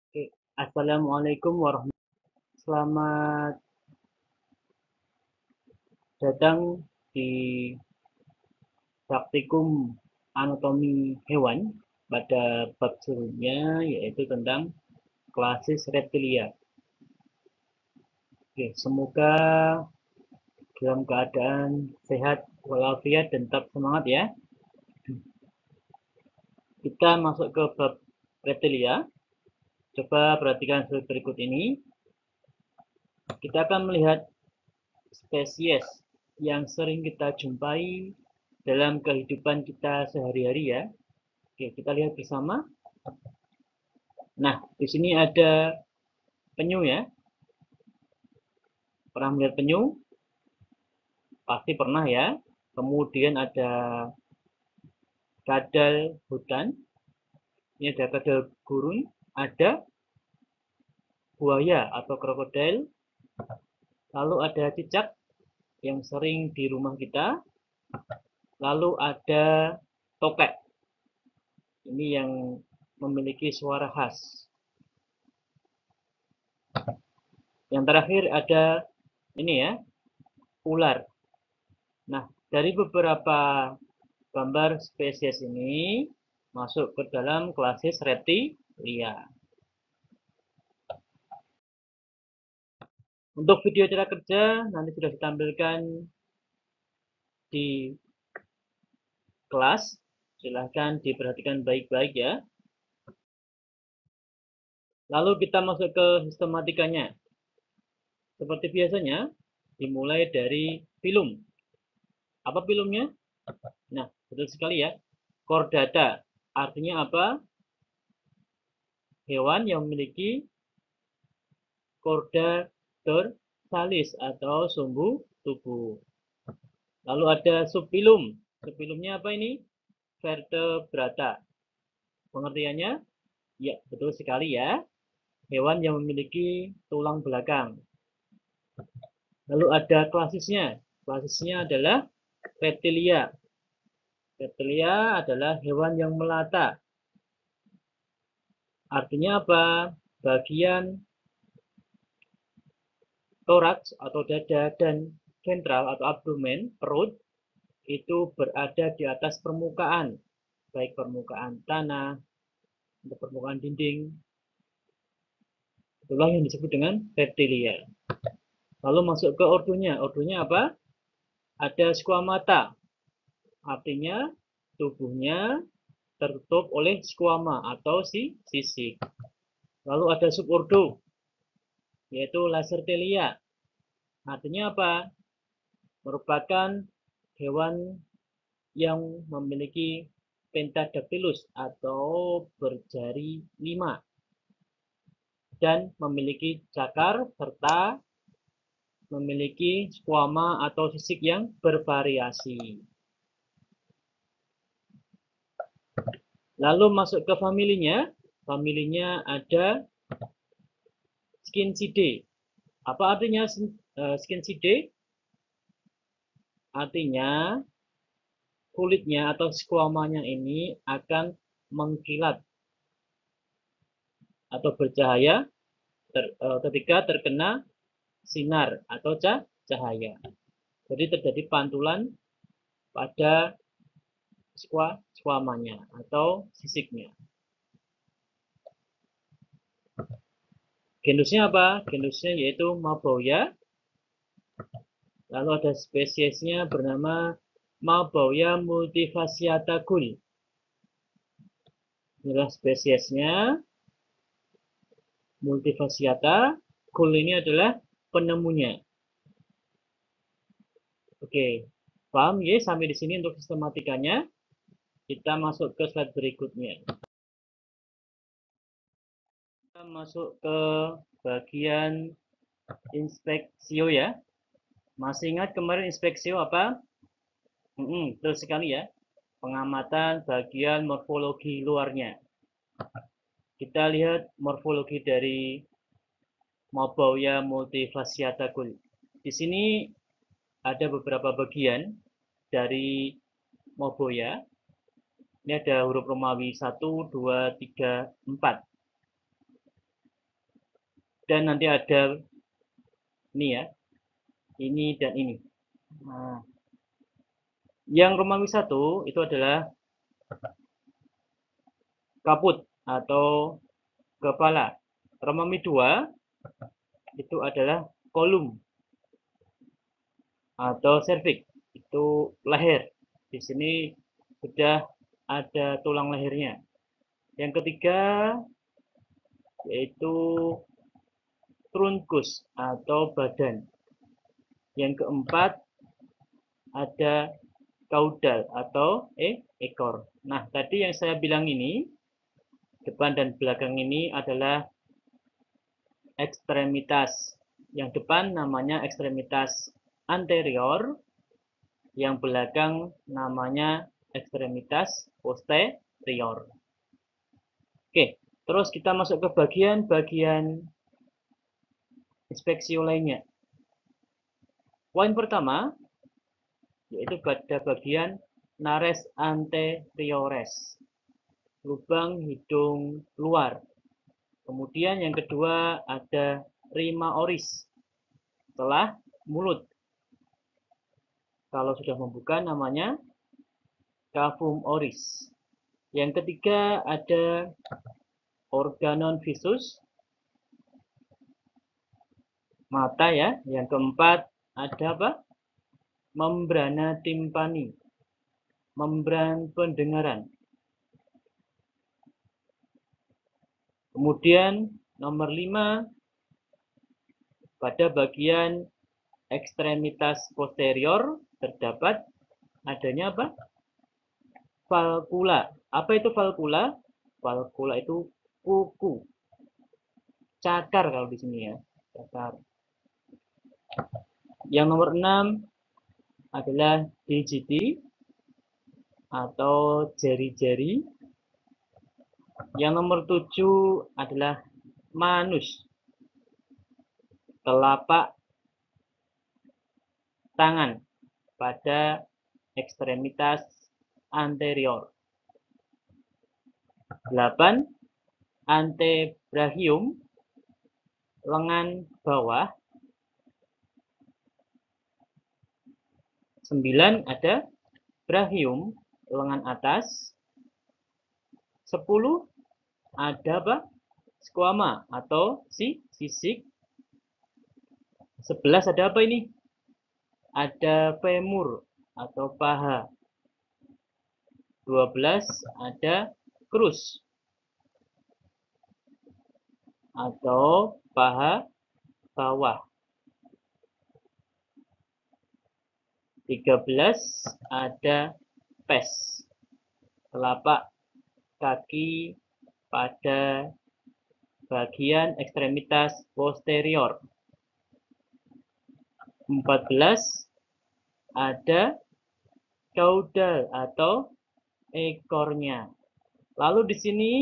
Oke, Assalamualaikum warahmatullahi. Selamat datang di praktikum anatomi hewan pada bab sebelumnya, yaitu tentang klasis reptilia. Oke, semoga dalam keadaan sehat walafiat dan tetap semangat ya. Kita masuk ke bab reptilia. Coba perhatikan slide berikut ini. Kita akan melihat spesies yang sering kita jumpai dalam kehidupan kita sehari-hari ya. Oke, kita lihat bersama. Nah, di sini ada penyu ya. Pernah melihat penyu? Pasti pernah ya. Kemudian ada kadal hutan. Ini ada kadal gurun. Ada buaya atau krokodil. Lalu ada cicak yang sering di rumah kita. Lalu ada tokek. Ini yang memiliki suara khas. Yang terakhir ada ini ya, ular. Nah, dari beberapa gambar spesies ini masuk ke dalam klasis reptilia. Untuk video cara kerja nanti sudah ditampilkan di kelas. Silahkan diperhatikan baik-baik ya. Lalu kita masuk ke sistematikanya. Seperti biasanya, dimulai dari filum. Apa filumnya? Nah, betul sekali ya. Chordata. Artinya apa? Hewan yang memiliki chorda dorsalis atau sumbu tubuh. Lalu ada subfilum. Subfilumnya apa ini? Vertebrata. Pengertiannya? Ya, betul sekali ya. Hewan yang memiliki tulang belakang. Lalu ada klasisnya. Klasisnya adalah reptilia. Reptilia adalah hewan yang melata. Artinya apa? Bagian toraks atau dada dan ventral atau abdomen, perut, itu berada di atas permukaan. Baik permukaan tanah, atau permukaan dinding. Itulah yang disebut dengan reptilia. Lalu masuk ke ordonya. Ordonya apa? Ada squamata. Artinya tubuhnya tertutup oleh squama atau sisik. Lalu ada subordo, yaitu lacertilia. Artinya apa? Merupakan hewan yang memiliki pentadactylus atau berjari 5 dan memiliki cakar serta memiliki squama atau sisik yang bervariasi. Lalu masuk ke familinya. Familinya ada Skinsidae. Apa artinya Skinsidae? Artinya kulitnya atau squamanya ini akan mengkilat atau bercahaya ketika terkena sinar atau cahaya. Jadi terjadi pantulan pada squamanya atau sisiknya. Genusnya apa? Genusnya yaitu Mabouya. Lalu ada spesiesnya bernama Mabouya multifasciata gull. Inilah spesiesnya multifasciata. Gull ini adalah penemunya. Oke, paham ya sampai di sini untuk sistematikanya. Kita masuk ke slide berikutnya. Kita masuk ke bagian inspeksio ya. Masih ingat kemarin inspeksio apa? Betul sekali ya. Pengamatan bagian morfologi luarnya. Kita lihat morfologi dari Mabouya multifasciata gull. Di sini ada beberapa bagian dari Mabouya. Ini ada huruf Romawi 1, 2, 3, 4. dan nanti ada ini ya, ini dan ini. Nah, yang Romawi 1 itu adalah kaput atau kepala. Romawi 2 itu adalah kolum atau cervix, itu leher. Di sini sudah ada tulang lehernya. Yang ketiga yaitu truncus atau badan. Yang keempat ada caudal atau ekor. Nah, tadi yang saya bilang ini, depan dan belakang ini adalah ekstremitas. Yang depan namanya ekstremitas anterior, yang belakang namanya ekstremitas posterior. Oke, terus kita masuk ke bagian-bagian inspeksi lainnya. Poin pertama yaitu pada bagian nares anteriores, lubang hidung luar. Kemudian yang kedua ada rima oris, setelah mulut. Kalau sudah membuka namanya cavum oris. Yang ketiga ada organon visus, mata ya. Yang keempat ada apa? Membrana timpani, membran pendengaran. Kemudian nomor 5 pada bagian ekstremitas posterior terdapat adanya apa? Valvula. Apa itu valvula? Valvula itu kuku. Cakar kalau di sini ya. Cakar. Yang nomor 6 adalah digiti atau jari-jari. Yang nomor 7 adalah manus, telapak tangan pada ekstremitas anterior. 8 antebrachium, lengan bawah. 9 ada brachium, lengan atas. 10 ada apa? Squama atau sisik. 11 ada apa ini? Ada femur atau paha. 12 ada crus atau paha bawah. 13 ada pes, telapak kaki pada bagian ekstremitas posterior. 14 ada caudal atau ekornya. Lalu di sini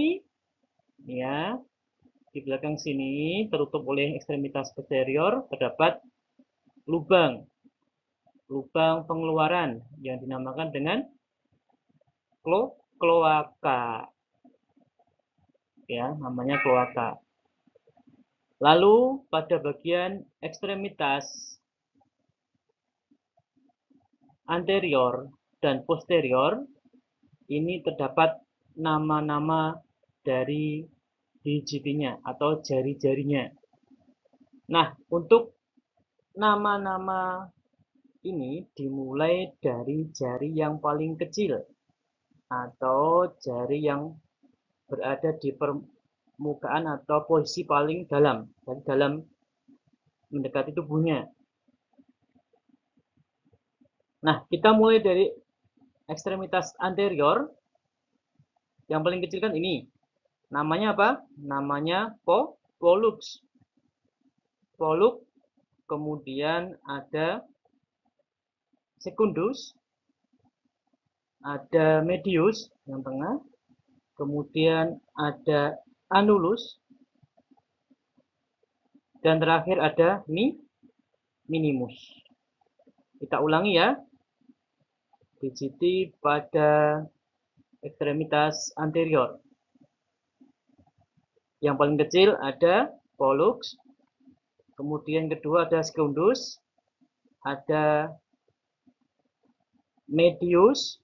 ya, di belakang sini tertutup oleh ekstremitas posterior terdapat lubang pengeluaran yang dinamakan dengan kloaka. Ya, namanya kloaka. Lalu pada bagian ekstremitas anterior dan posterior ini terdapat nama-nama dari digitinya atau jari-jarinya. Nah, untuk nama-nama ini dimulai dari jari yang paling kecil atau jari yang berada di permukaan atau posisi paling dalam, dari dalam mendekati tubuhnya. Nah, kita mulai dari ekstremitas anterior. Yang paling kecil kan ini. Namanya apa? Namanya polux. Polux, kemudian ada secundus, ada medius yang tengah, kemudian ada annulus, dan terakhir ada minimus. Kita ulangi ya. Digiti pada ekstremitas anterior. Yang paling kecil ada polux, kemudian kedua ada secundus, ada medius,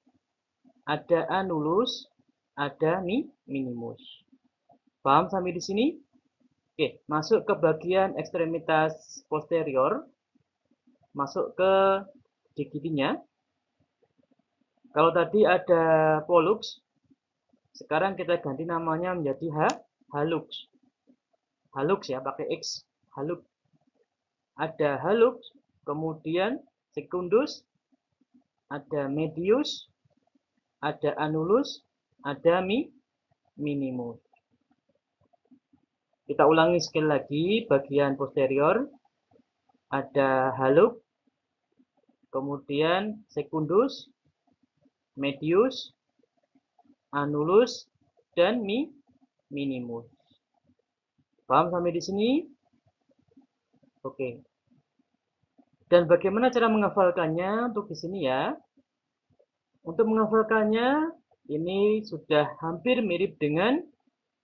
ada annulus, ada minimus. Paham sampai di sini? Oke, masuk ke bagian ekstremitas posterior, masuk ke giginya. Kalau tadi ada pollux, sekarang kita ganti namanya menjadi hallux. Hallux ya, pakai X, hallux. Ada hallux, kemudian secundus, ada medius, ada annulus, ada minimus. Kita ulangi sekali lagi, bagian posterior ada hallux, kemudian secundus, medius, annulus, dan minimus. Paham sampai di sini? Oke. Dan bagaimana cara menghafalkannya untuk di sini ya? Untuk menghafalkannya, ini sudah hampir mirip dengan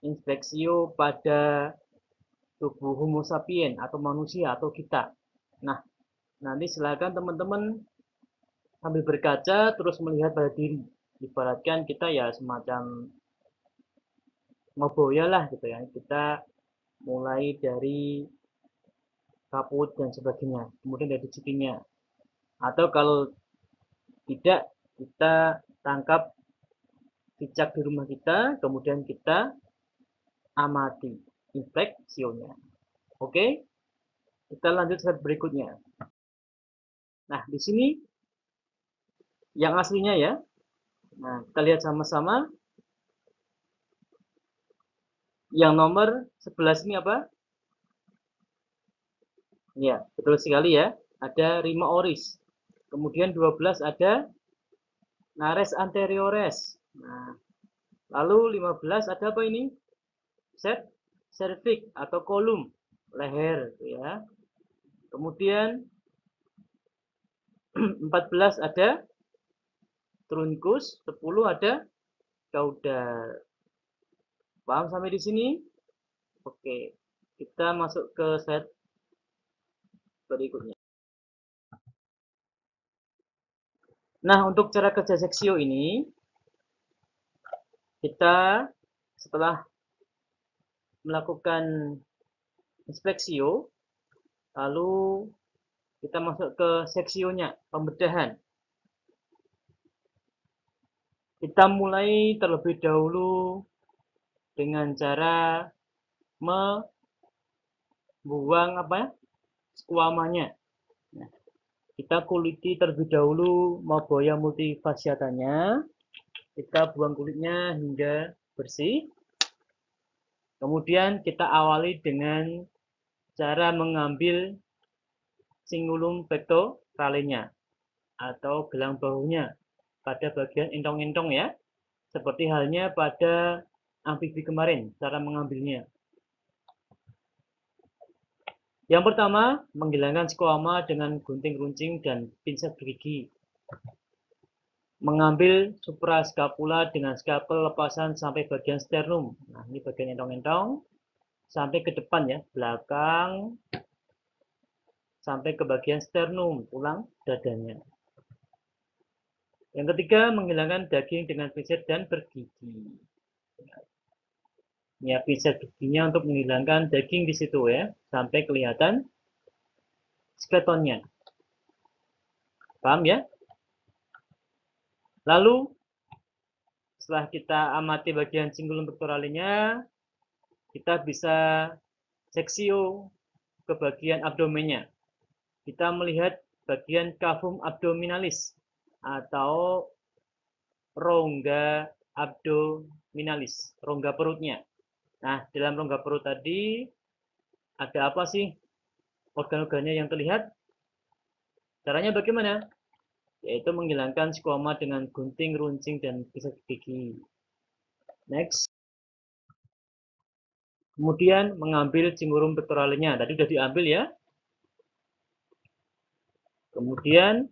inspeksio pada tubuh Homo sapien atau manusia atau kita. Nah, nanti silakan teman-teman sambil berkaca terus melihat pada diri. Ibaratkan kita ya semacam ngoboya lah gitu ya. Kita mulai dari kaput dan sebagainya, kemudian dari cipinya. Atau kalau tidak, kita tangkap cicak di rumah kita, kemudian kita amati inspeksionya. Oke, kita lanjut slide berikutnya. Nah, di sini yang aslinya ya. Nah, kita lihat sama-sama. Yang nomor 11 ini apa? Ya, betul sekali ya. Ada rima oris. Kemudian 12 ada nares anteriores. Nah, lalu 15 ada apa ini? Cervix atau kolum leher ya. Kemudian 14 ada truncus, 10 ada caudal. Paham sampai di sini? Oke, kita masuk ke slide berikutnya. Nah, untuk cara kerja seksio ini, kita setelah melakukan inspeksio, lalu kita masuk ke seksionya, pembedahan. Kita mulai terlebih dahulu dengan cara membuang skuamanya. Nah, kita kuliti terlebih dahulu Maboya multifasciatanya. Kita buang kulitnya hingga bersih. Kemudian kita awali dengan cara mengambil cingulum pectoralenya atau gelang bahunya pada bagian entong-entong ya. Seperti halnya pada amfibi kemarin, cara mengambilnya. Yang pertama, menghilangkan skuama dengan gunting runcing dan pinset bergigi. Mengambil supraskapula dengan skapel lepasan sampai bagian sternum. Nah, ini bagian entong-entong. Sampai ke depan ya, belakang. Sampai ke bagian sternum, tulang dadanya. Yang ketiga, menghilangkan daging dengan pinset dan bergigi. Ya, pinset giginya untuk menghilangkan daging di situ ya, sampai kelihatan skeletonnya. Paham ya? Lalu, setelah kita amati bagian cingulum pectoralnya, kita bisa seksio ke bagian abdomennya. Kita melihat bagian cavum abdominalis atau rongga abdominalis, rongga perutnya. Nah, dalam rongga perut tadi ada apa sih organ-organnya yang terlihat? Caranya bagaimana? Yaitu menghilangkan skuama dengan gunting, runcing, dan pisau gigi. Next. Kemudian mengambil cingulum pectoralnya. Tadi sudah diambil ya. Kemudian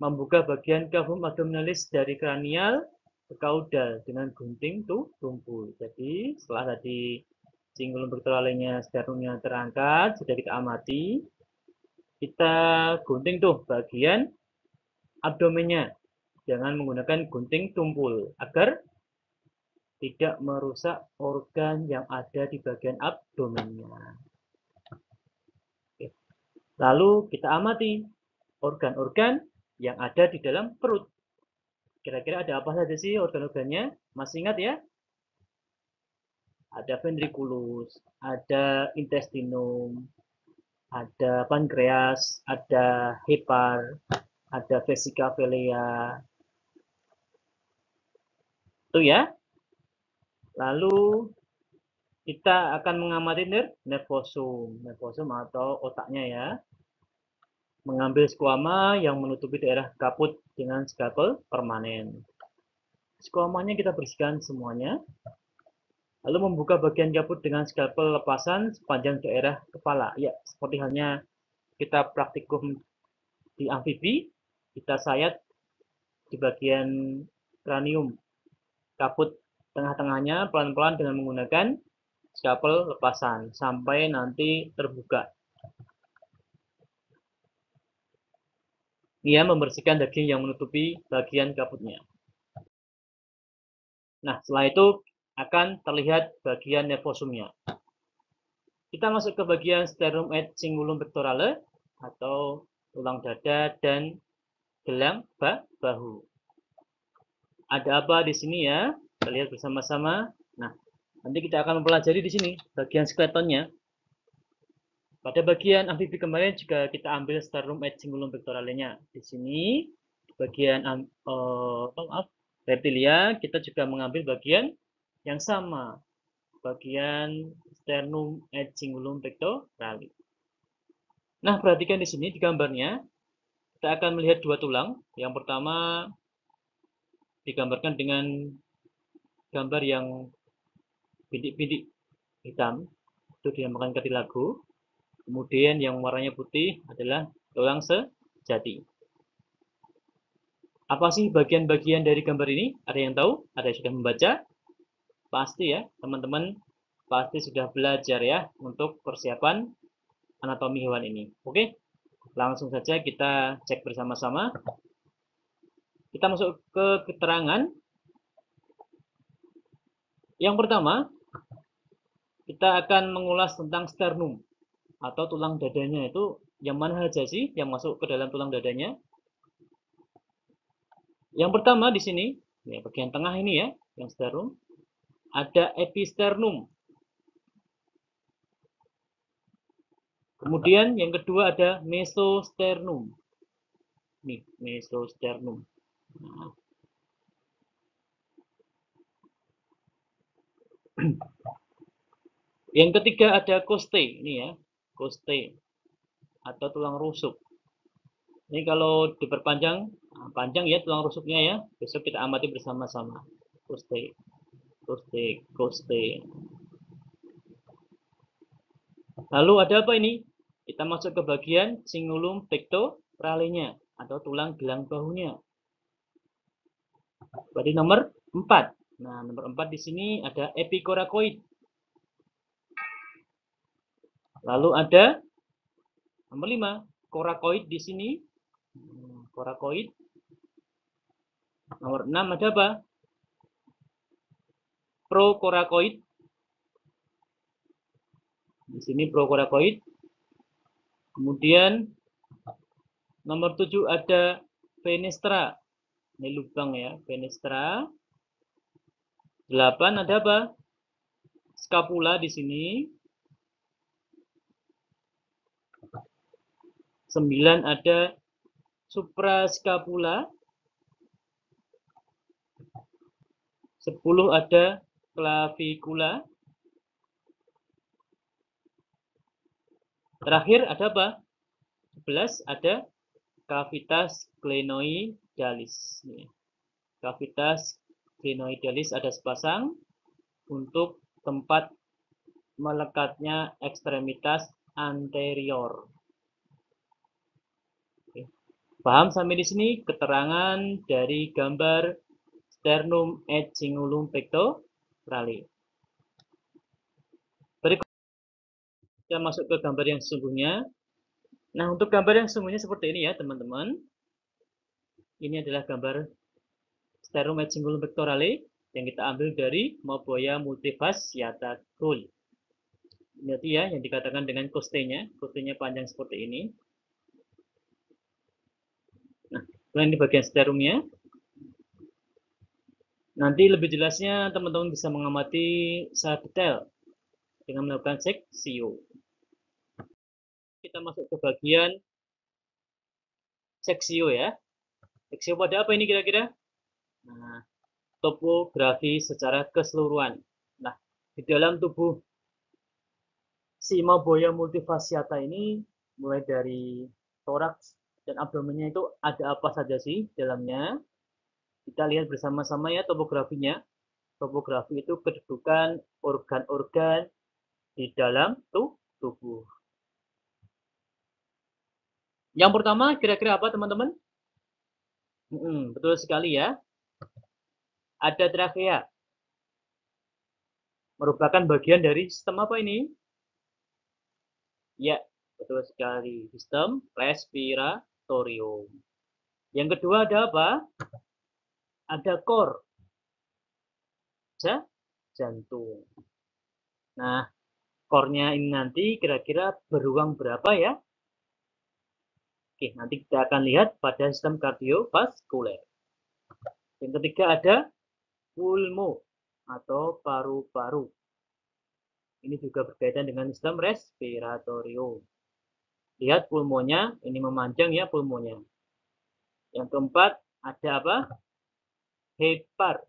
membuka bagian cavum abdominalis dari kranial ke kaudal dengan gunting tumpul. Jadi setelah tadi cingulum pectoralenya, sternumnya terangkat, sudah kita amati. Kita gunting tuh bagian abdomennya. Jangan menggunakan gunting tumpul agar tidak merusak organ yang ada di bagian abdomennya. Lalu kita amati organ-organ yang ada di dalam perut. Kira-kira ada apa saja sih organ-organnya? Masih ingat ya? Ada ventriculus, ada intestinum, ada pankreas, ada hepar, ada vesika vilea. Itu ya. Lalu kita akan mengamati nervosum. Nervosum atau otaknya ya. Mengambil skuama yang menutupi daerah kaput dengan skalpel permanen. Skuamanya kita bersihkan semuanya. Lalu membuka bagian kaput dengan skalpel lepasan sepanjang daerah kepala. Ya, seperti halnya kita praktikum di amfibi, kita sayat di bagian kranium, kaput tengah-tengahnya pelan-pelan dengan menggunakan skalpel lepasan sampai nanti terbuka. Ia membersihkan daging yang menutupi bagian kaputnya. Nah, setelah itu akan terlihat bagian nervosumnya. Kita masuk ke bagian sternum et cingulum pectorale atau tulang dada dan gelang bahu. Ada apa di sini ya? Kita lihat bersama-sama. Nah, nanti kita akan mempelajari di sini bagian skeletonnya. Pada bagian amfibi kemarin juga kita ambil sternum et cingulum pectoralenya. Di sini bagian reptilia kita juga mengambil bagian yang sama, bagian sternum et cingulum pectorale. Nah, perhatikan di sini di gambarnya kita akan melihat dua tulang. Yang pertama digambarkan dengan gambar yang bintik-bintik hitam, itu dinamakan cartilago. Kemudian yang warnanya putih adalah tulang sejati. Apa sih bagian-bagian dari gambar ini? Ada yang tahu? Ada yang sudah membaca? Pasti ya, teman-teman pasti sudah belajar ya untuk persiapan anatomi hewan ini. Oke, langsung saja kita cek bersama-sama. Kita masuk ke keterangan. Yang pertama, kita akan mengulas tentang sternum atau tulang dadanya. Itu yang mana saja sih yang masuk ke dalam tulang dadanya? Yang pertama di sini, ya, bagian tengah ini ya, yang sternum, ada episternum. Kemudian yang kedua ada mesosternum. Nih, mesosternum. Nah. Yang ketiga ada costae, ini ya, costae atau tulang rusuk. Ini kalau diperpanjang, panjang ya tulang rusuknya ya. Besok kita amati bersama-sama. Costae, costae, costae. Lalu ada apa ini? Kita masuk ke bagian cingulum pectoralenya atau tulang gelang bahunya. Berarti nomor 4. Nah, nomor 4 di sini ada epicoracoid. Lalu ada nomor 5, coracoid di sini. Coracoid. Nomor 6 ada apa? Procoracoid. Di sini procoracoid. Kemudian nomor 7 ada fenestra. Ini lubang ya, fenestra. 8 ada apa? Scapula di sini. 9 ada suprascapula. 10 ada clavicula. Terakhir ada apa? 11 ada cavitas glenoidalis. Cavitas glenoidalis ada sepasang untuk tempat melekatnya ekstremitas anterior. Oke. Paham sampai di sini keterangan dari gambar sternum et cingulum pectorale. Berikut Kita masuk ke gambar yang sesungguhnya. Nah, untuk gambar yang sesungguhnya seperti ini ya, teman-teman. Ini adalah gambar Sterum et Cingulum pectorale yang kita ambil dari Moboya multifasciata Gull. Berarti ya, yang dikatakan dengan kostenya panjang seperti ini. Nah, ini bagian sterumnya. Nanti lebih jelasnya teman-teman bisa mengamati secara detail dengan melakukan seksio. Kita masuk ke bagian seksio ya. Seksio pada apa ini kira-kira? Nah, topografi secara keseluruhan. Nah, di dalam tubuh si Moboya multifasciata ini mulai dari toraks dan abdomennya itu ada apa saja sih dalamnya? Kita lihat bersama-sama ya topografinya. Topografi itu kedudukan organ-organ di dalam tubuh. Yang pertama kira-kira apa teman-teman? Betul sekali ya. Ada trakea. Merupakan bagian dari sistem apa ini? Ya, betul sekali. Sistem respiratorium. Yang kedua ada apa? Ada core. Jantung. Nah, core-nya ini nanti kira-kira beruang berapa ya? Oke, nanti kita akan lihat pada sistem kardiovaskuler. Yang ketiga ada pulmo atau paru-paru. Ini juga berkaitan dengan sistem respiratorium. Lihat pulmonya, ini memanjang ya pulmonya. Yang keempat ada apa? Hepar,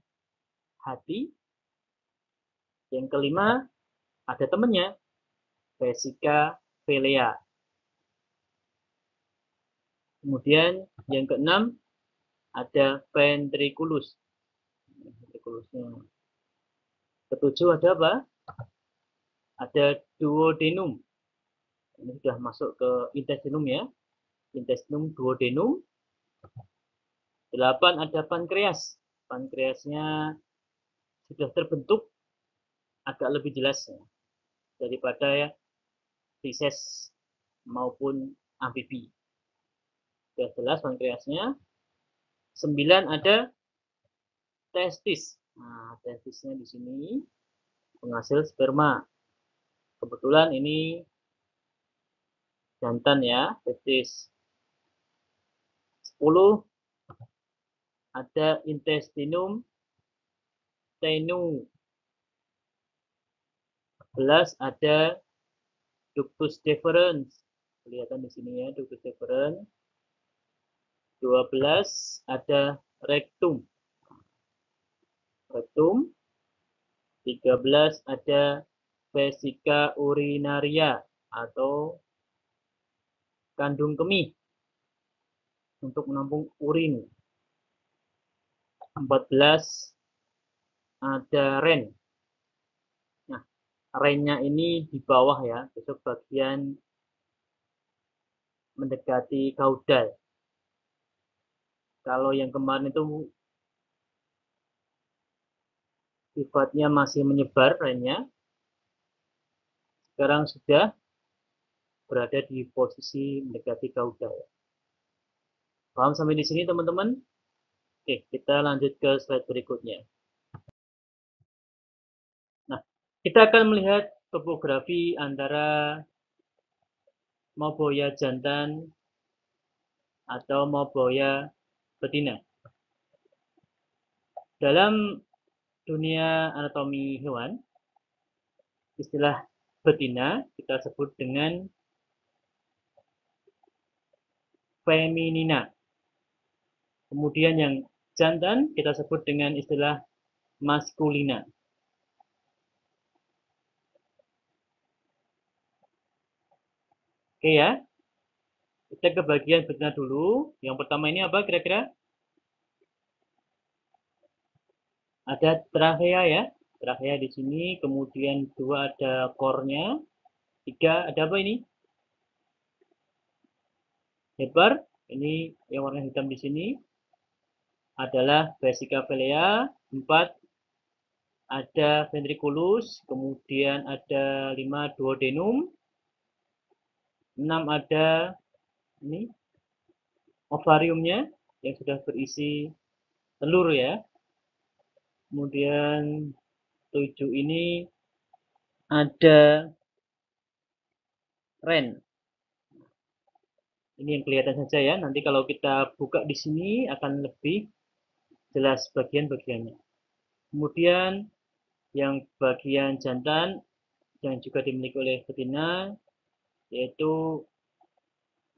hati. Yang kelima ada temannya, vesika velea. Kemudian yang keenam ada ventriculus. Ventriculusnya. Ketujuh ada apa? Ada duodenum. Ini sudah masuk ke intestinum ya. Intestinum duodenum. 8 ada pankreas. Pankreasnya sudah terbentuk agak lebih jelas ya, daripada ya Pisces maupun amfibi. Sudah jelas pankreasnya. 9 ada testis. Nah, testisnya di sini penghasil sperma. Kebetulan ini jantan ya, testis. 10 ada intestinum tenue. 11 ada ductus deferens. Kelihatan di sini ya, ductus deferens. 12 ada rectum. Rectum. 13 ada vesika urinaria atau kandung kemih untuk menampung urin. 14 ada ren. Nah, rennya ini di bawah ya, besok bagian mendekati kaudal. Kalau yang kemarin itu sifatnya masih menyebar rennya, sekarang sudah berada di posisi mendekati kaudal. Paham sampai di sini teman-teman? Oke, kita lanjut ke slide berikutnya. Nah, kita akan melihat topografi antara Moboya jantan atau Moboya betina. Dalam dunia anatomi hewan, istilah betina kita sebut dengan feminina. Kemudian yang jantan kita sebut dengan istilah maskulina. Oke ya, kita ke bagian betina dulu. Yang pertama ini apa kira-kira? Ada trachea ya, trachea di sini. Kemudian 2 ada core-nya. 3 ada apa ini? Hepar. Ini yang warna hitam di sini adalah vesika velea. 4 ada ventriculus. Kemudian ada 5 duodenum. 6 ada ini ovariumnya yang sudah berisi telur ya. Kemudian 7 ini ada ren. Ini yang kelihatan saja ya. Nanti kalau kita buka di sini akan lebih jelas bagian-bagiannya. Kemudian yang bagian jantan yang juga dimiliki oleh betina yaitu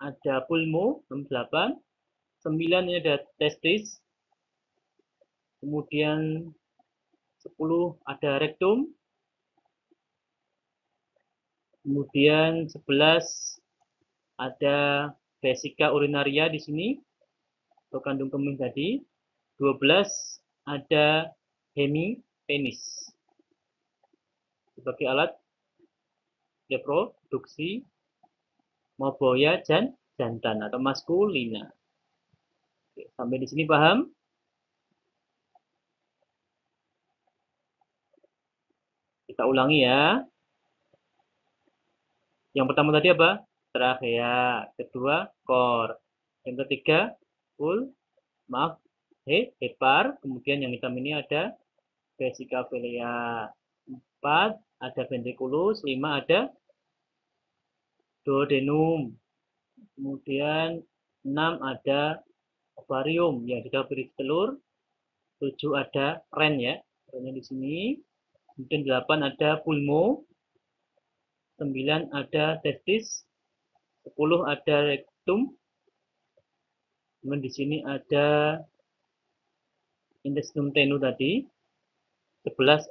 ada pulmo 8, 9 ini ada testis, kemudian 10 ada rektum, kemudian 11 ada vesika urinaria di sini atau kandung kemih tadi, 12 ada hemipenis sebagai alat reproduksi Maboya jantan atau maskulina. Oke, sampai di sini paham? Kita ulangi ya. Yang pertama tadi apa? Trachea. Kedua, kor. Yang ketiga, hepar. Kemudian yang hitam ini ada vesika vilea. 4 ada ventriculus. 5 ada duodenum. Kemudian 6 ada ovarium yang sudah berisi telur. 7 ada ren ya. Rennya di sini. Kemudian 8 ada pulmo. 9 ada testis. 10 ada rektum. Kemudian di sini ada intestinum tenu tadi. 11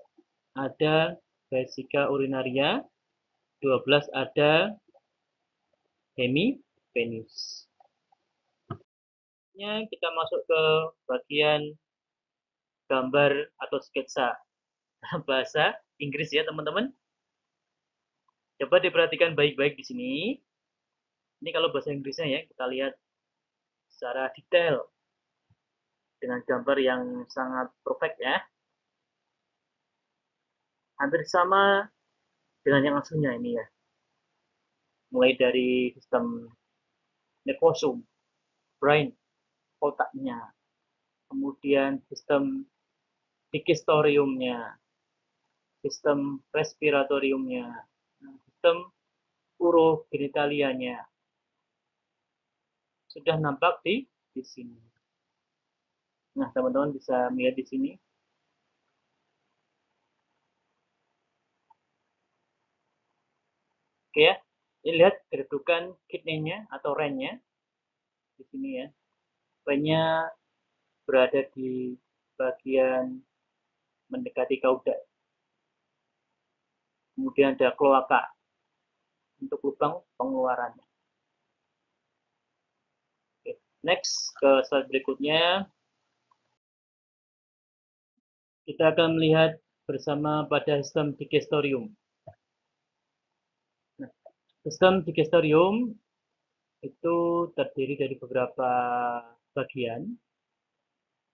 ada vesika urinaria. 12 ada hemipenis. Kita masuk ke bagian gambar atau sketsa bahasa Inggris ya teman-teman. Coba diperhatikan baik-baik di sini. Ini kalau bahasa Inggrisnya ya, kita lihat secara detail dengan gambar yang sangat perfect ya. Hampir sama dengan yang aslinya ini ya. Mulai dari sistem nervosum, brain, otaknya, kemudian sistem digestoriumnya, sistem respiratoriumnya, sistem urogenitalianya. Sudah nampak di sini. Nah, teman-teman bisa melihat di sini. Oke ya. Ini lihat kedudukan kidney-nya atau ren-nya di sini ya. Ren-nya berada di bagian mendekati kauda. Kemudian ada kloaka untuk lubang pengeluarannya. Oke. Next ke slide berikutnya. Kita akan melihat bersama pada sistem digestorium. Nah, sistem digestorium itu terdiri dari beberapa bagian,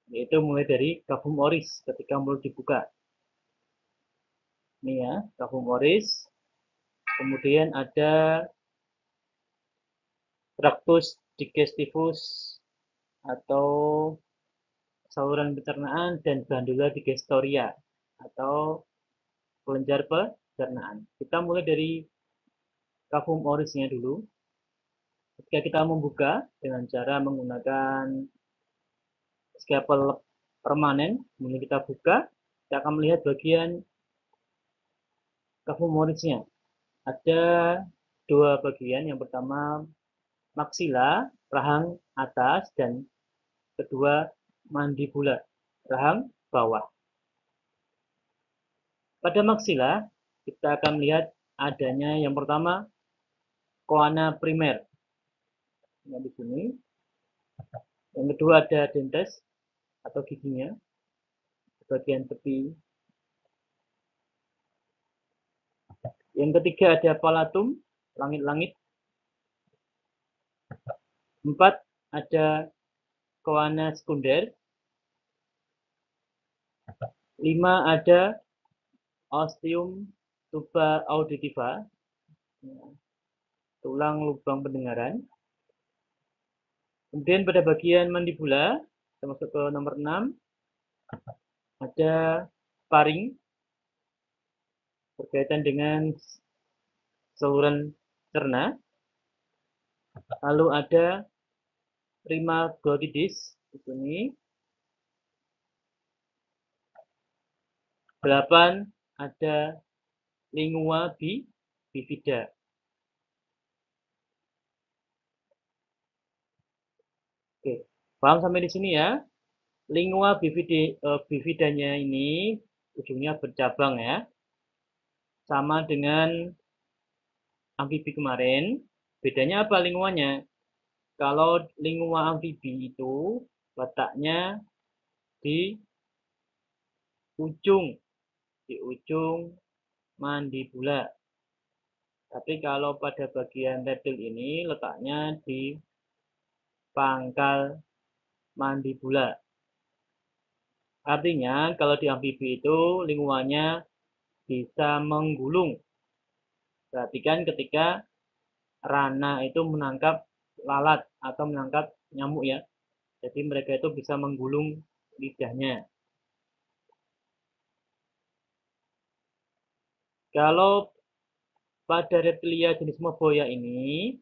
yaitu mulai dari cavum oris ketika mulut dibuka. Ini ya, cavum oris. Kemudian ada tractus digestivus atau saluran pencernaan dan glandula digestoria atau kelenjar pencernaan. Kita mulai dari cavum orisnya dulu. Ketika kita membuka dengan cara menggunakan scalpel permanen, kemudian kita buka, kita akan melihat bagian cavum orisnya. Ada dua bagian. Yang pertama maksila, rahang atas, dan kedua mandibula, rahang bawah. Pada maksila, kita akan melihat adanya yang pertama koana primer. Nah, di sini. Yang kedua ada dentes atau giginya, bagian tepi. Yang ketiga ada palatum, langit-langit. 4 ada koana sekunder. 5 ada ostium tuba auditiva. tulang lubang pendengaran. Kemudian pada bagian mandibula, kita masuk ke nomor 6, ada paring berkaitan dengan saluran cerna. Lalu ada prima glottidis di sini. 8 ada lingua bifida. Oke, paham sampai di sini ya? Lingua bifidanya ini ujungnya bercabang ya. Sama dengan amfibi kemarin. Bedanya apa linguanya? Kalau lingua amfibi itu letaknya di ujung mandibula. Tapi kalau pada bagian reptil ini letaknya di pangkal mandibula. Artinya kalau di amfibi itu linguanya bisa menggulung. Perhatikan ketika rana itu menangkap lalat atau menangkap nyamuk ya. Jadi mereka itu bisa menggulung lidahnya. Kalau pada reptilia jenis moboya ini,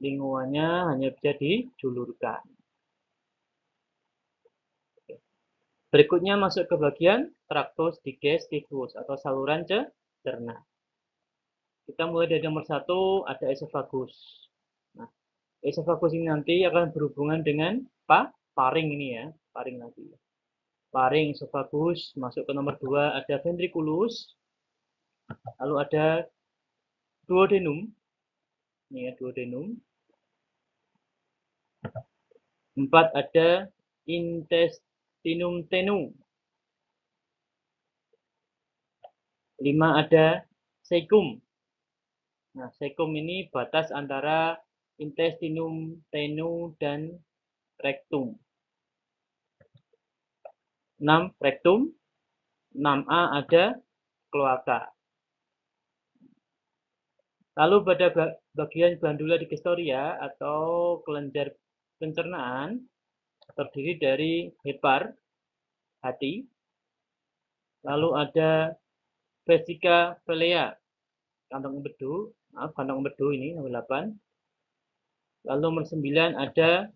linguanya hanya bisa dijulurkan. Berikutnya masuk ke bagian traktus digestivus atau saluran cerna. Kita mulai dari nomor 1, ada esophagus. Nah, esophagus ini nanti akan berhubungan dengan paring ini ya, paring nanti. Paring esophagus, masuk ke nomor 2, ada ventriculus. Lalu ada duodenum. Ini ya, duodenum. 4 ada intestinum tenue. 5 ada cecum. Nah, cecum ini batas antara intestinum tenue dan rectum. 6 rectum. 6A ada kloaka. Lalu pada bagian glandula digestoria atau kelenjar pencernaan terdiri dari hepar, hati. Lalu ada vesica velea, kantong empedu ini nomor 8. Lalu nomor 9 ada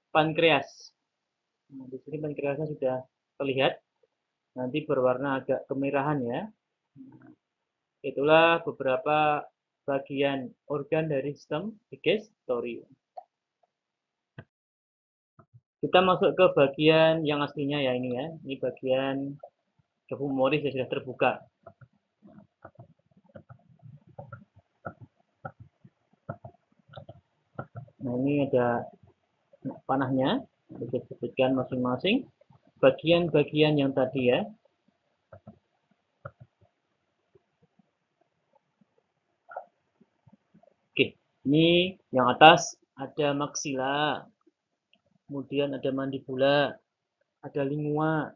pankreas. Nah, di sini pankreasnya sudah terlihat. Nanti berwarna agak kemerahan ya. Itulah beberapa bagian organ dari sistem digestorium. Kita masuk ke bagian yang aslinya ya ini ya. Ini bagian kefu humoris yang sudah terbuka. Nah ini ada panahnya. Kita sebutkan masing-masing bagian-bagian yang tadi ya. Oke, ini yang atas ada maksila, kemudian ada mandibula, ada lingua,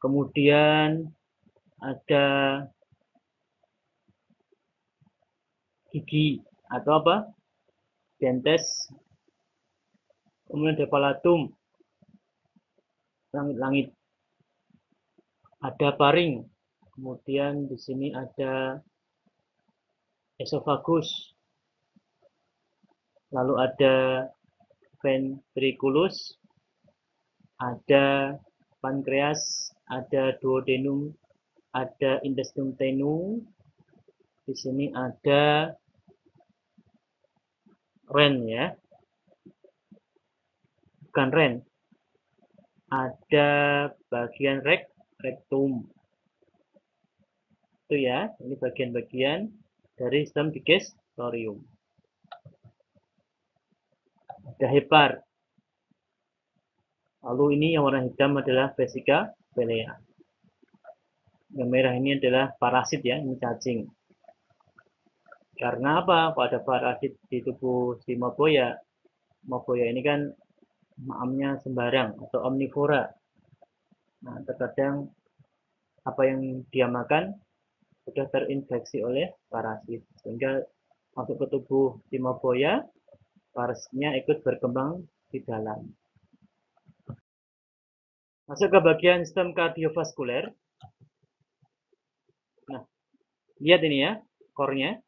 kemudian ada gigi atau apa? Dentes, kemudian ada palatum, langit-langit, ada paring, kemudian di sini ada esophagus, lalu ada ventriculus, ada pankreas, ada duodenum, ada intestinum tenue, di sini ada ren ya, bukan ren, ada bagian rectum. Itu ya, ini bagian-bagian dari sistem digestorium. Ada hepar. Lalu ini yang warna hitam adalah vesica velea. Yang merah ini adalah parasit ya, ini cacing. Karena apa? Kalau ada parasit di tubuh si moboya, moboya ini kan maamnya sembarang atau omnivora. Nah, terkadang apa yang dia makan sudah terinfeksi oleh parasit sehingga masuk ke tubuh Cimoboya, parasitnya ikut berkembang di dalam. Masuk ke bagian sistem kardiovaskuler. Nah, lihat ini ya, core-nya.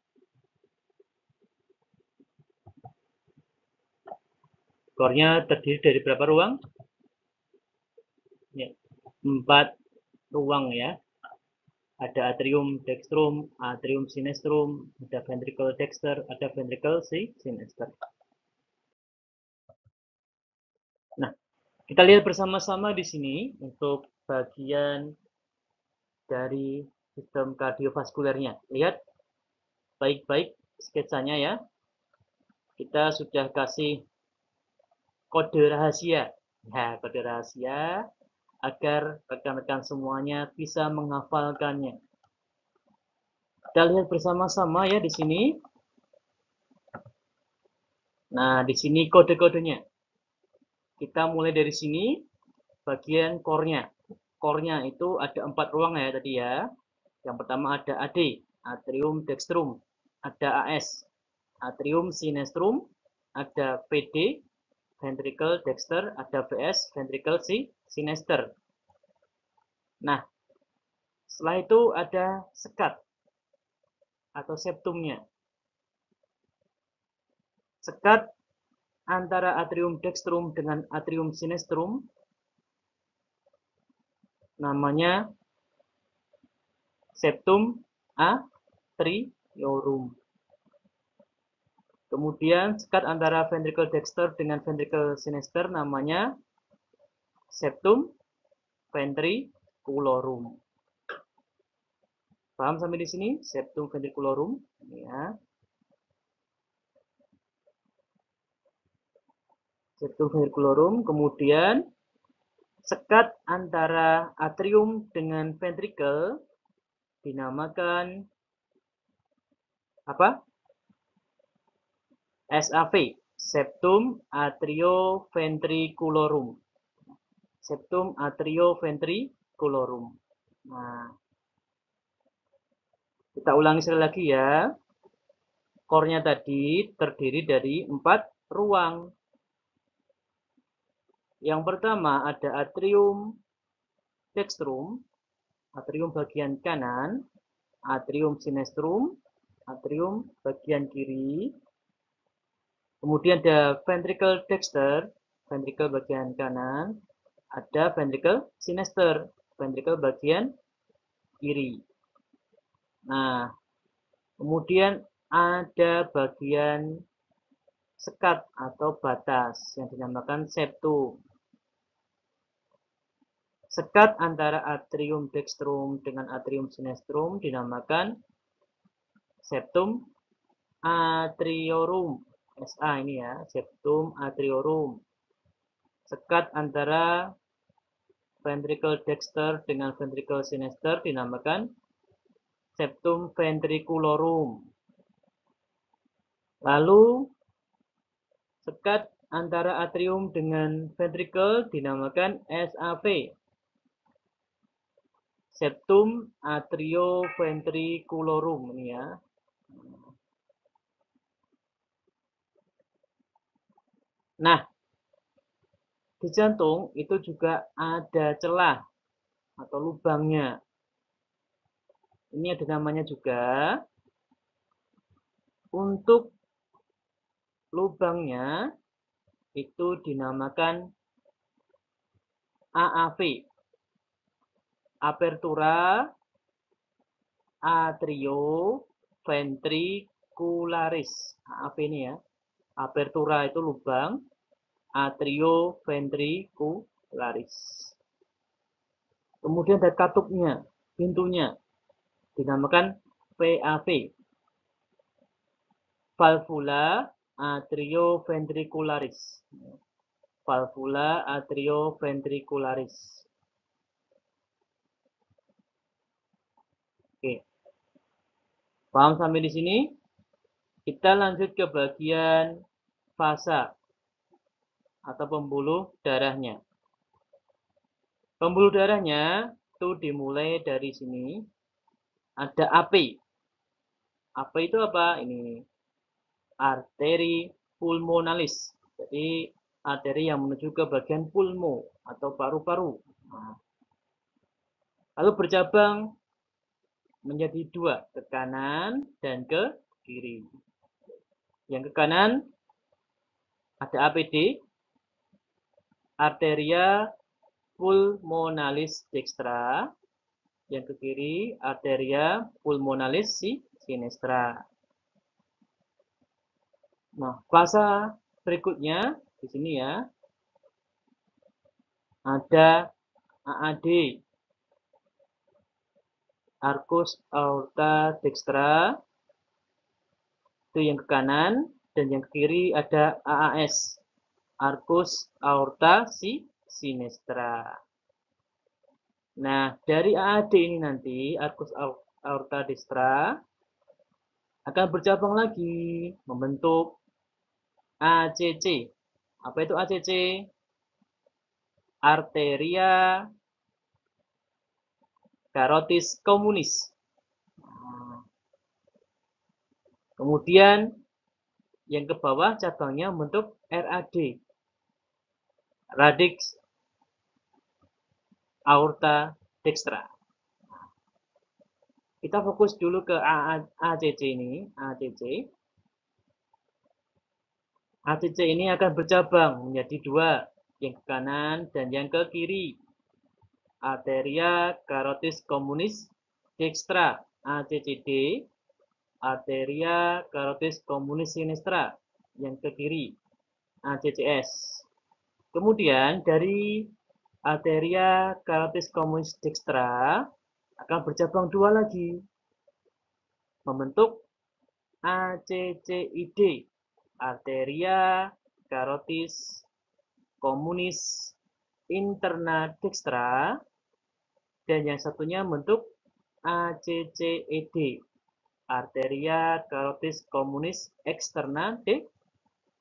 Core-nya terdiri dari berapa ruang? Ya, 4 ruang ya. Ada atrium dextrum, atrium sinistrum, ada ventricle dexter, ada ventricle sinister. Nah, kita lihat bersama-sama di sini untuk bagian dari sistem kardiovaskulernya. Lihat baik-baik sketsanya ya. Kita sudah kasih kode rahasia. Nah, kode rahasia agar rekan-rekan semuanya bisa menghafalkannya. Kita lihat bersama-sama ya di sini. Nah, di sini kode-kodenya. Kita mulai dari sini, bagian core-nya. Core-nya itu ada 4 ruang ya tadi ya. Yang pertama ada AD, atrium dextrum. Ada AS, atrium sinistrum. Ada VD, ventricle dexter. Ada VS, ventricle sinister. Nah, setelah itu ada sekat atau septumnya. Sekat antara atrium dextrum dengan atrium sinistrum namanya septum atriorum. Kemudian sekat antara ventricle dexter dengan ventricle sinister namanya septum ventriculorum. Paham sampai di sini? Septum ventriculorum ya. Septum ventriculorum, kemudian sekat antara atrium dengan ventricle dinamakan apa? SAV, septum atrioventriculorum. Septum atrioventriculorum. Nah, kita ulangi sekali lagi ya. Core-nya tadi terdiri dari 4 ruang. Yang pertama ada atrium dextrum, atrium bagian kanan, atrium sinistrum, atrium bagian kiri. Kemudian ada ventricle dexter, ventricle bagian kanan, ada ventricle sinister, ventricle bagian kiri. Nah, kemudian ada bagian sekat atau batas yang dinamakan septum. Sekat antara atrium dextrum dengan atrium sinistrum dinamakan septum atriorum. SA ini ya, septum atriorum. Sekat antara ventricle dexter dengan ventricle sinister dinamakan septum ventriculorum. Lalu sekat antara atrium dengan ventricle dinamakan SAV. Septum atrioventriculorum ini ya. Nah, di jantung itu juga ada celah atau lubangnya. Ini ada namanya juga. Untuk lubangnya itu dinamakan AAV. Apertura atrioventricularis. AAV ini ya. Apertura itu lubang, atrioventricularis. Kemudian ada katupnya, pintunya, dinamakan VAV. Valvula atrioventricularis. Valvula atrioventricularis. Oke. Paham sampai di sini? Kita lanjut ke bagian fasa atau pembuluh darahnya. Pembuluh darahnya itu dimulai dari sini. ada AP. AP itu apa? Ini arteri pulmonalis. Jadi arteri yang menuju ke bagian pulmo atau paru-paru. Nah, lalu bercabang menjadi dua, ke kanan dan ke kiri. Yang ke kanan ada APD, arteria pulmonalis dextra. Yang ke kiri arteria pulmonalis sinistra. Nah, fasa berikutnya di sini ya. Ada AAD, arcus aorta dextra, itu yang ke kanan, dan yang ke kiri ada AAS, arcus aorta sinistra. Nah, dari AAD ini nanti, arcus aorta dextra, akan bercabang lagi, membentuk ACC. Apa itu ACC? Arteria carotis communis. Kemudian yang ke bawah cabangnya membentuk RAD, radix aorta dextra. Kita fokus dulu ke ACC ini, ACC. ACC ini akan bercabang menjadi dua, yang ke kanan dan yang ke kiri. Arteria carotis communis dextra, ACCD, arteria carotis communis sinistra, yang ke kiri, ACCS. Kemudian dari arteria carotis communis dextra akan bercabang dua lagi, membentuk ACCID, arteria carotis communis interna dextra, dan yang satunya membentuk ACCED, arteria carotis communis externa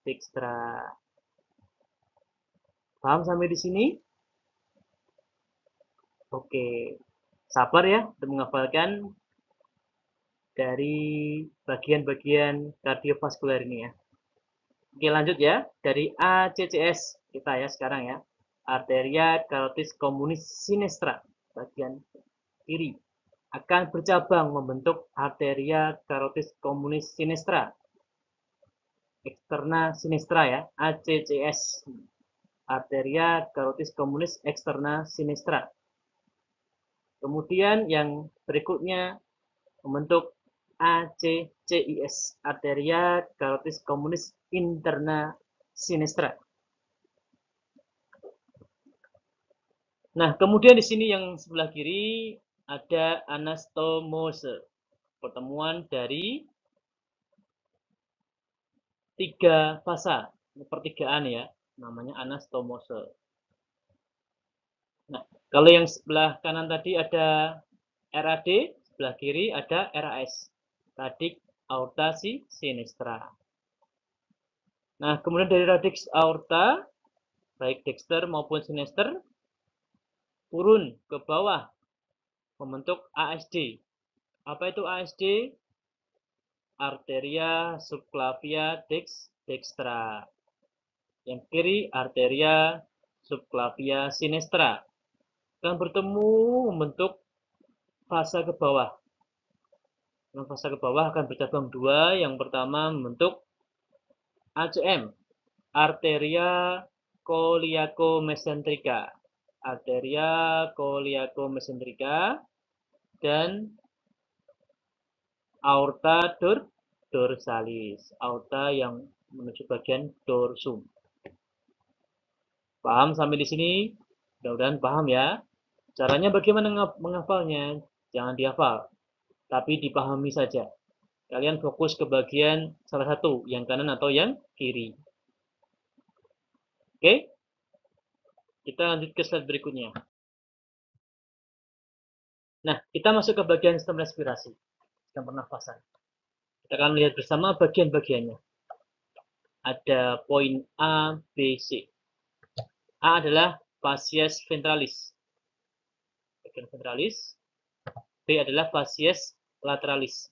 dextra. Paham sampai di sini? Oke, sabar ya untuk menghafalkan dari bagian-bagian kardiovaskular ini ya. Oke, lanjut ya. Dari ACCS kita ya sekarang ya. Arteria carotis communis sinistra, bagian kiri, akan bercabang membentuk arteria carotis communis sinistra, externa sinistra ya, ACCS. Arteria carotis communis externa sinistra. Kemudian yang berikutnya membentuk ACCIS, arteria carotis communis interna sinistra. Nah, kemudian di sini yang sebelah kiri ada anastomose, pertemuan dari tiga fasa, pertigaan ya, namanya anastomose. Nah, kalau yang sebelah kanan tadi ada RAD, sebelah kiri ada RAS, radix aorta sinistra. Nah, kemudian dari radix aorta, baik dexter maupun sinister, turun ke bawah membentuk ASD. Apa itu ASD? Arteria subclavia dextra. Yang kiri arteria subclavia sinistra. Akan bertemu membentuk fasa ke bawah. Yang fasa ke bawah akan bercabang dua. Yang pertama membentuk ACM, arteria coliacomesentrica. Arteria coliacomesentrica dan aorta dorsalis, aorta yang menuju bagian dorsum. Paham sampai di sini? Mudah-mudahan paham ya. Caranya bagaimana menghafalnya? Jangan dihafal, tapi dipahami saja. Kalian fokus ke bagian salah satu, yang kanan atau yang kiri. Oke? Kita lanjut ke slide berikutnya. Nah, kita masuk ke bagian sistem respirasi, sistem pernafasan. Kita akan melihat bersama bagian-bagiannya. Ada poin A, B, C. A adalah facies ventralis, bagian ventralis. B adalah facies lateralis.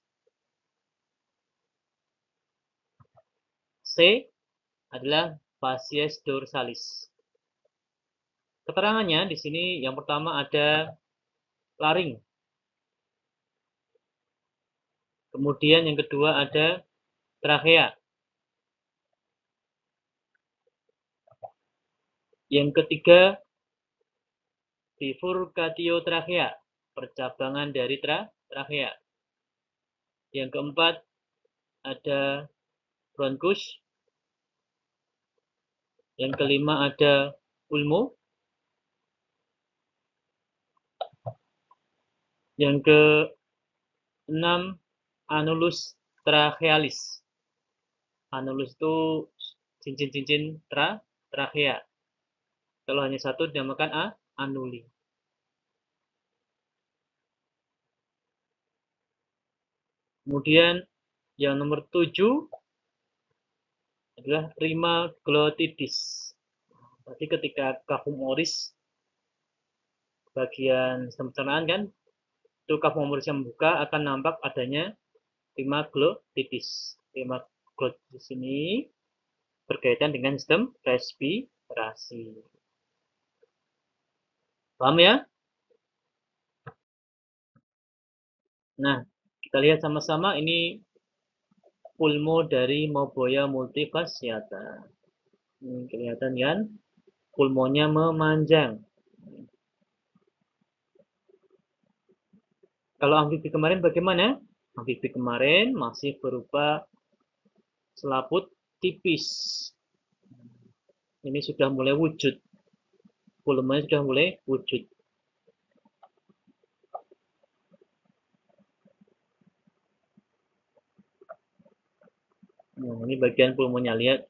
C adalah facies dorsalis. Keterangannya di sini yang pertama ada laring. Kemudian yang kedua ada trachea. Yang ketiga bifurcatiotrachea, percabangan dari trachea. Yang keempat ada bronchus. Yang kelima ada pulmo. Yang keenam anulus trachealis. Anulus itu cincin-cincin trachea. Kalau hanya satu dinamakan anuli. Kemudian yang nomor 7 adalah rima glottidis. Berarti ketika kafum oris bagian sistem pencernaan kan, itu kafum oris yang membuka akan nampak adanya rima glottidis. Rima glottidis ini berkaitan dengan sistem respirasi. Paham ya? Nah, kita lihat sama-sama ini pulmo dari Moboya multifasciata. Ini kelihatan kan? Pulmonya memanjang. Kalau amfibi kemarin bagaimana? Amfibi kemarin masih berupa selaput tipis. Ini sudah mulai wujud. Pulmonya sudah mulai wujud. Nah, ini bagian pulmonya, lihat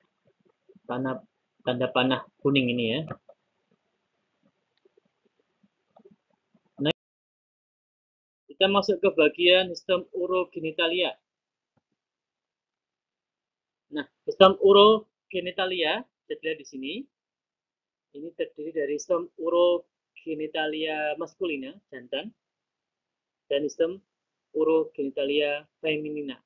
tanda panah kuning ini ya. Nah, kita masuk ke bagian sistem urogenitalia. Nah, sistem urogenitalia, bisa dilihat di sini. Ini terdiri dari sistem urogenitalia maskulina, jantan, dan sistem urogenitalia feminina.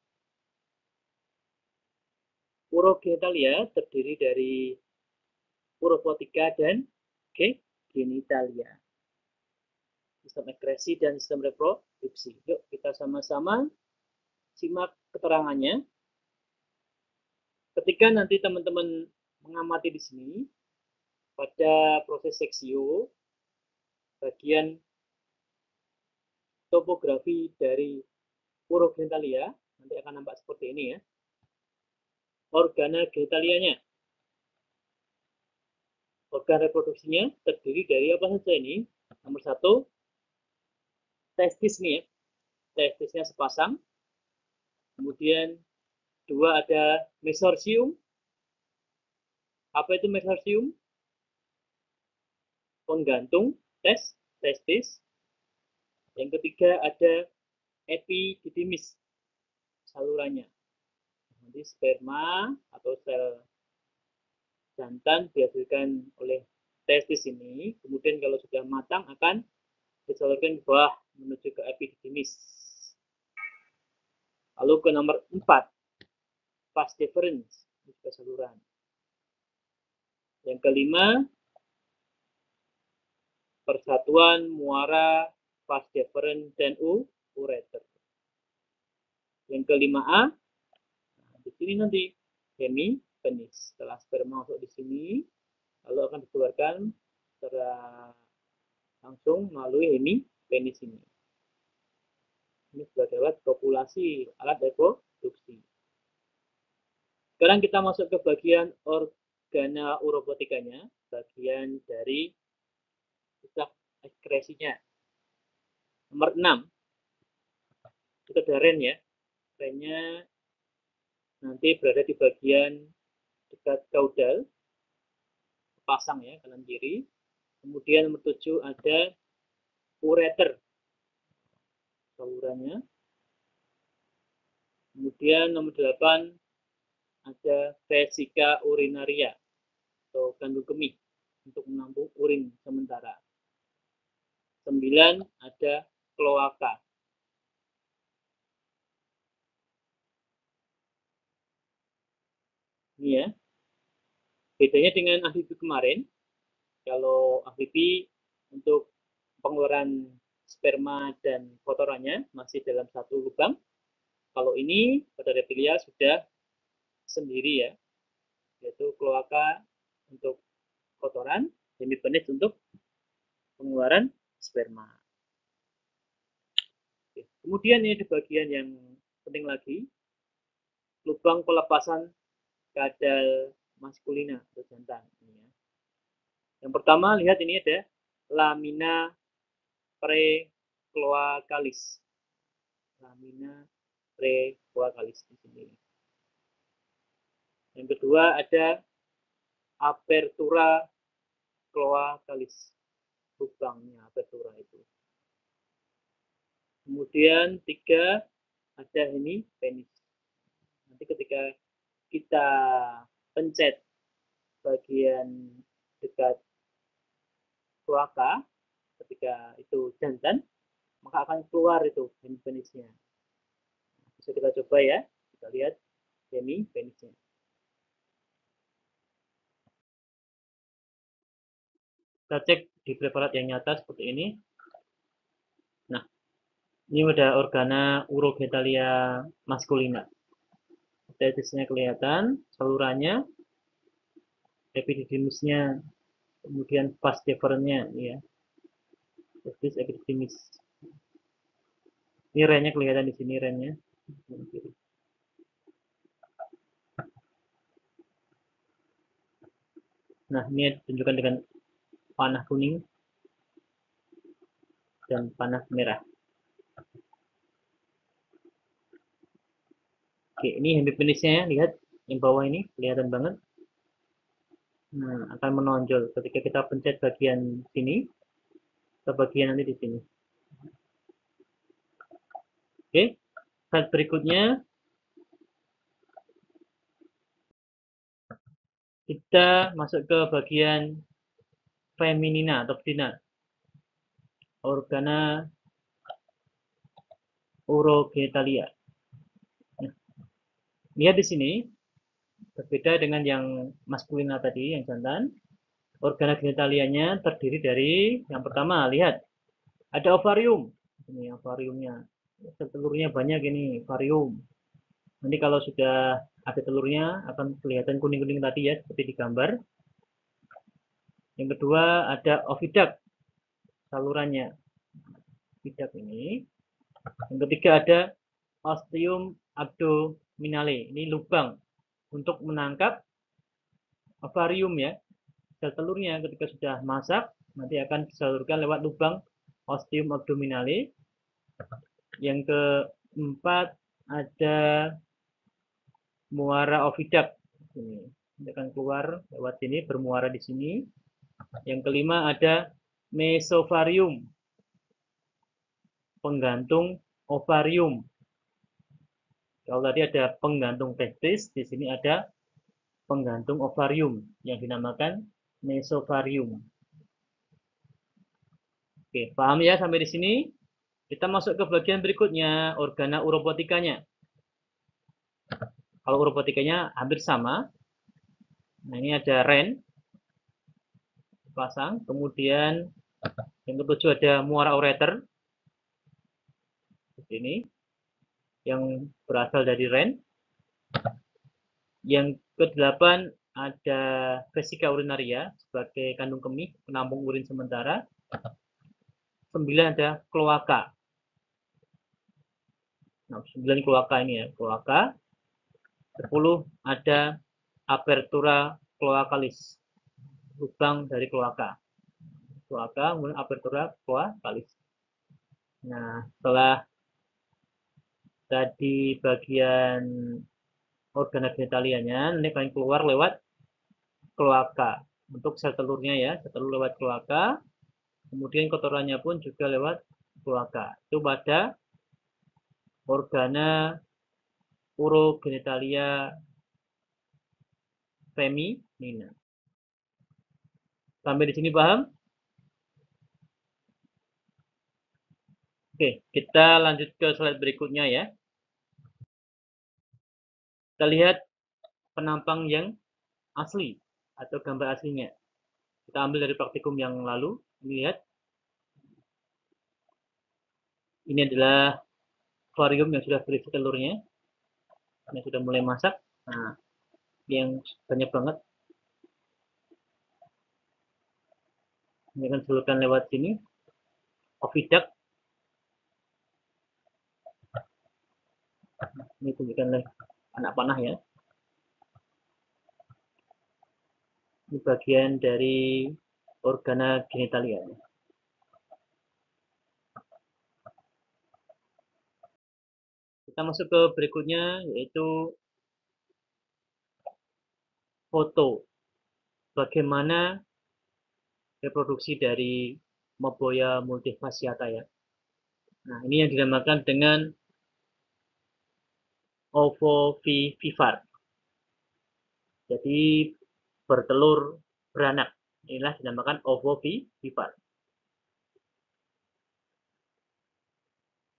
Urogenitalia terdiri dari uropotika dan genitalia. Sistem ekskresi dan sistem reproduksi. Yuk kita sama-sama simak keterangannya. Ketika nanti teman-teman mengamati di sini, pada proses seksio, bagian topografi dari urogenitalia, nanti akan nampak seperti ini ya. Organa genitalianya. Organ reproduksinya terdiri dari apa saja ini? Nomor 1, testis nih ya. Testisnya sepasang. Kemudian 2 ada mesorsium. Apa itu mesorsium? Penggantung testis. Yang ketiga ada epididymis, salurannya. Nanti sperma atau sel jantan dihasilkan oleh testis ini, kemudian kalau sudah matang akan disalurkan ke bawah menuju ke epididymis. Lalu ke nomor 4, vas deferens, saluran. Yang kelima, persatuan muara vas deferens dan ureter. Yang kelima A, nah, di sini nanti hemipenis. Setelah sperma masuk di sini, lalu akan dikeluarkan secara langsung melalui hemipenis ini. Ini sebagai alat populasi, alat reproduksi. Sekarang kita masuk ke bagian organa uropotikanya, bagian dari pusat ekskresinya. Nomor 6, itu ada ren ya. Rennya nanti berada di bagian dekat kaudal, pasang ya, kanan kiri. Kemudian nomor 7 ada ureter, salurannya. Kemudian nomor 8 ada vesika urinaria atau kandung kemih untuk menampung urin sementara. 9 ada kloaka. Ini ya. Bedanya dengan amfibi kemarin, kalau amfibi untuk pengeluaran sperma dan kotorannya masih dalam satu lubang. Kalau ini pada reptilia sudah sendiri ya, yaitu kloaka untuk kotoran, hemipenis untuk pengeluaran sperma. Kemudian ini ada bagian yang penting lagi, lubang pelepasan kadal maskulina atau jantan. Yang pertama lihat ini ada lamina precloacalis. Lamina precloacalis di sini. Yang kedua ada apertura cloacalis. Lubangnya apertura itu. Kemudian tiga ada ini penis. Nanti ketika kita pencet bagian dekat kloaka, ketika itu jantan, maka akan keluar itu penisnya. Bisa kita coba ya, kita lihat penisnya. Kita cek di preparat yang nyata seperti ini. Nah, ini ada organa urogetalia maskulina. Testisnya kelihatan, salurannya, epididymisnya, kemudian vas deferensnya, ya. Testis epididymis. Ini rennya kelihatan di sini rennya. Nah, ini ditunjukkan dengan panah kuning dan panah merah. Oke, ini hemipenisnya, lihat yang bawah ini kelihatan banget. Nah, akan menonjol ketika kita pencet bagian sini ke bagian nanti di sini. Oke, slide berikutnya kita masuk ke bagian feminina atau betina, organa urogetalia. Nah, lihat di sini berbeda dengan yang maskulina tadi, yang jantan. Organa genitalianya terdiri dari yang pertama, lihat ada ovarium. Ini ovariumnya, telurnya banyak ini, ovarium. Nanti kalau sudah ada telurnya akan kelihatan kuning-kuning tadi ya, seperti di gambar. Yang kedua ada oviduct, salurannya. Oviduct ini. Yang ketiga ada ostium abdominale, ini lubang untuk menangkap ovarium ya. Sel telurnya ketika sudah masak nanti akan disalurkan lewat lubang ostium abdominale. Yang keempat ada muara oviduct. Ini akan keluar lewat sini, bermuara di sini. Yang kelima ada mesovarium, penggantung ovarium. Kalau tadi ada penggantung testis, di sini ada penggantung ovarium yang dinamakan mesovarium. Oke, paham ya sampai di sini? Kita masuk ke bagian berikutnya, organa urobotikanya. Kalau urobotikanya hampir sama. Nah, ini ada ren pasang, kemudian yang ketujuh ada muara ureter. Ini yang berasal dari ren. Yang ke-8 ada vesika urinaria sebagai kandung kemih, penampung urin sementara. 9 ada kloaka. Nah, 9 kloaka ini ya, kloaka. 10 ada apertura cloacalis, lubang dari kloaka. Kloaka, kemudian apertura cloacalis. Nah, setelah tadi bagian organa genitalianya, ini akan keluar lewat kloaka. Untuk sel telurnya ya, sel telur lewat kloaka. Kemudian kotorannya pun juga lewat kloaka. Itu pada organa urogenitalia feminina. Sampai di sini paham? Oke, kita lanjut ke slide berikutnya ya. Kita lihat penampang yang asli atau gambar aslinya. Kita ambil dari praktikum yang lalu. Ini lihat. Ini adalah akuarium yang sudah berisi telurnya. Ini sudah mulai masak. Nah, ini yang banyak banget. Ini akan disalurkan lewat sini. Oviduct. Ini tunjukkan anak panah ya. Ini bagian dari organa genitalia. Kita masuk ke berikutnya, yaitu foto. Bagaimana reproduksi dari Moboya multifasciata ya. Nah, ini yang dinamakan dengan ovovivivar. Jadi bertelur beranak. Inilah dinamakan ovovivivar.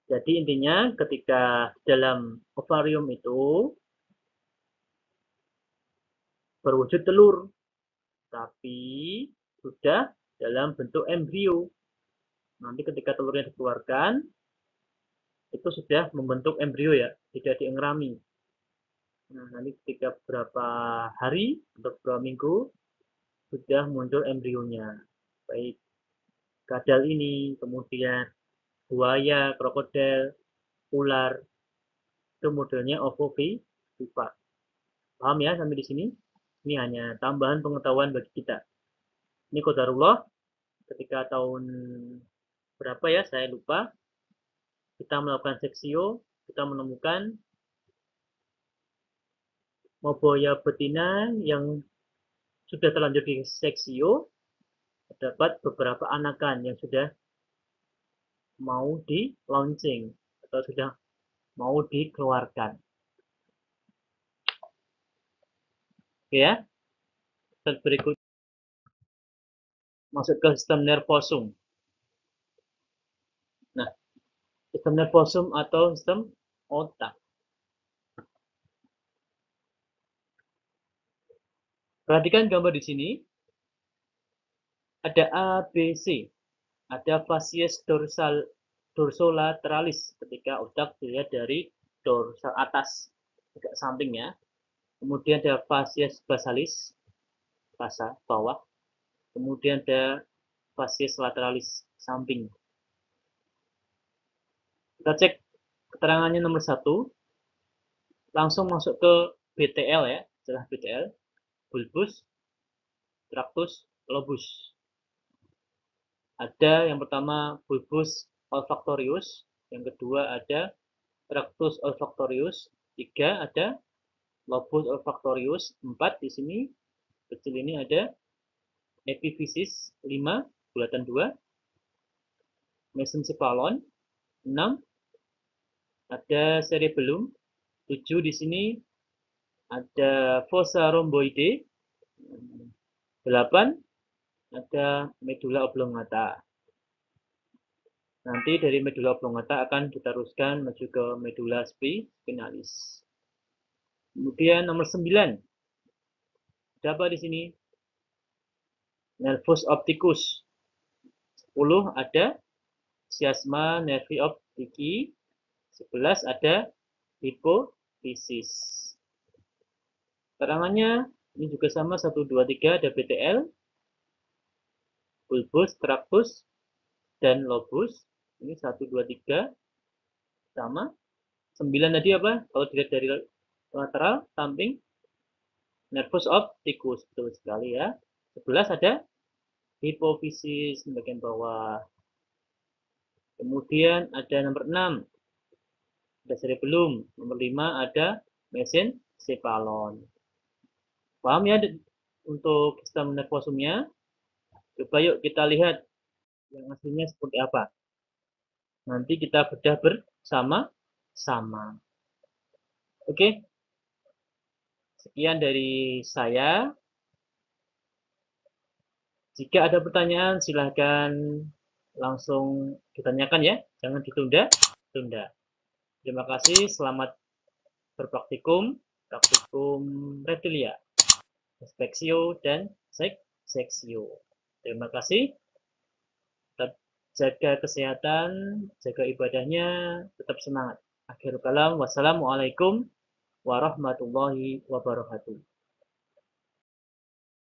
Jadi intinya ketika dalam ovarium itu berwujud telur, tapi sudah dalam bentuk embrio. Nanti ketika telurnya dikeluarkan, itu sudah membentuk embrio ya, tidak diengrami. Nah, nanti ketika beberapa hari atau beberapa minggu sudah muncul embrionya. Baik kadal ini, kemudian buaya, krokodil, ular, itu modelnya ovovivivar. Paham ya sampai di sini? Ini hanya tambahan pengetahuan bagi kita. Ini qadarullah ketika tahun berapa ya, saya lupa. Kita melakukan seksio, kita menemukan Moboya betina yang sudah terlanjur di seksio, terdapat beberapa anakan yang sudah mau di launching atau sudah mau dikeluarkan. Oke ya. Dan berikut masuk ke sistem nervosum. Nah, sistem nervosum atau sistem otak. Perhatikan gambar di sini. Ada A, B, C. Ada facies dorsolateralis ketika otak dilihat dari dorsal atas, agak samping ya. Kemudian ada facies basalis, bawah. Kemudian ada facies lateralis, samping. Kita cek keterangannya nomor 1. Langsung masuk ke BTL ya, setelah BTL. Bulbus, tractus, lobus. Ada yang pertama bulbus olfactorius, yang kedua ada tractus olfactorius, 3 ada lobus olfactorius, 4 di sini kecil ini ada epiphysis, 5 bulatan 2, mesencephalon, 6 ada cerebellum, 7 di sini ada fossa rhomboide, 8 ada medulla oblongata. Nanti dari medulla oblongata akan diteruskan menuju ke medulla spinalis. Kemudian nomor 9. Ada apa di sini? Nervus opticus. 10 ada chiasma nervi optici. 11 ada hipophysis. Keterangannya ini juga sama, 1, 2, 3 ada BTL, bulbus, tractus, dan lobus. Ini 1, 2, 3 sama. 9 tadi apa? Kalau dilihat dari lateral, samping, nervus opticus, betul sekali ya. 11 ada hipophysis bagian bawah. Kemudian ada nomor 6, ada cerebellum. Nomor 5 ada mesencephalon. Paham ya untuk sistem nervosumnya? Coba yuk kita lihat yang aslinya seperti apa. Nanti kita bedah bersama-sama. Oke. Sekian dari saya. Jika ada pertanyaan silahkan langsung ditanyakan ya. Jangan ditunda-tunda. Terima kasih, selamat berpraktikum. praktikum reptilia, speksio, dan seksio. Terima kasih. Tetap jaga kesehatan, jaga ibadahnya, tetap semangat. Akhirul kalam, wassalamualaikum warahmatullahi wabarakatuh.